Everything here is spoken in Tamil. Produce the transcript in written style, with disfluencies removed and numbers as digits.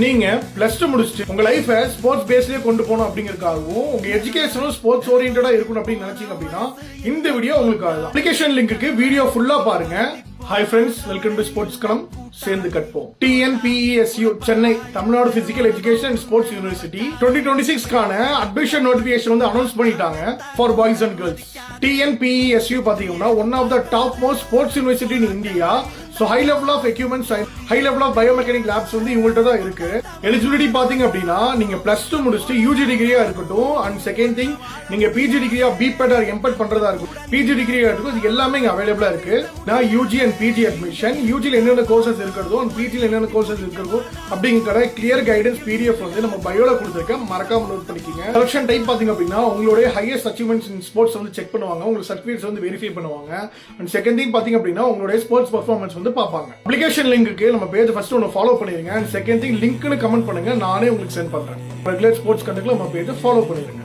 நீங்க பிளஸ் டூ முடிச்சுட்டு உங்க லைஃப ஸ்போர்ட்ஸ் பேஸ்லயே கொண்டு போகணும் அப்படிங்கறதுக்காகவும் உங்க எஜுகேஷனும் ஸ்போர்ட்ஸ் ஓரியன்டா இருக்கணும் அப்படின்னு நினைச்சீங்க அப்படின்னா இந்த வீடியோ உங்களுக்கு அப்ளிகேஷன் லிங்க்கு வீடியோ ஃபுல்லா பாருங்க. Hi friends, welcome to sports களம், சேர்ந்து கற்போம். TNPESU Chennai Tamil Nadu physical education and sports university 2026க்கான அட்மிஷன் நோட்டிபிகேஷன் வந்து அனௌன்ஸ் பண்ணிட்டாங்க for boys and girls. TNPESU பாத்தீங்கன்னா one of the top most sports university in India. So high level of equipment science, high level of biomechanic labs வந்து இவங்கள்ட்ட தான் இருக்கு. எலிஜிபிலிட்டி பாத்தீங்க அப்படின்னா நீங்க பிளஸ் டூ முடிச்சுட்டு யூஜி டிகிரியா இருக்கட்டும், அண்ட் செகண்ட் திங் நீங்க பிஜி டிகிரியா பிபெட் ஆர் எம்பெட் பண்றதா இருக்கும், பிஜி டிகிரியா இருக்கும், இது எல்லாமே இங்க அவைலபிளா இருக்கு. நான் யூஜி அண்ட் பிஜி அட்மிஷன், யூஜில என்னென்ன கோர்சஸ் இருக்கிறதோ அண்ட் பிஜில என்னென்ன கோர்சஸ் இருக்கிறதோ அப்படிங்கிற கிளியர் கைடன்ஸ் PDF வந்து நம்ம பயோல கொடுத்துருக்கேன், மறக்காம நோட் பண்ணிக்கீங்க. செலக்ஷன் டைப் பாத்தீங்க அப்படின்னா உங்களுடைய ஹையஸ்ட் அச்சீவ்மெண்ட்ஸ் இன் ஸ்போர்ட்ஸ் வந்து செக் பண்ணுவாங்க, உங்களுக்கு சர்டிபிகேட்ஸ் வந்து வெரிஃபை பண்ணுவாங்க. அண்ட் செகண்ட் திங் பாத்தீங்க அப்படின்னா உங்களுடைய ஸ்போர்ட்ஸ் பெர்ஃபார்மன்ஸ் வந்து பார்ப்பாங்க. அப்ளிகேஷன் லிங்க்கு நம்ம பேஜ் ஃபர்ஸ்ட் ஒன்னு ஃபாலோ பண்ணிருங்க. அண்ட் செகண்ட் திங் லிங்க்னு கமெண்ட் பண்ணுங்க, நானே உங்களுக்கு சென்ட் பண்றேன். ரெகுலர் ஸ்போர்ட்ஸ் கண்டக்ட்ல நம்ம பேஜ் ஃபாலோ பண்ணிருங்க.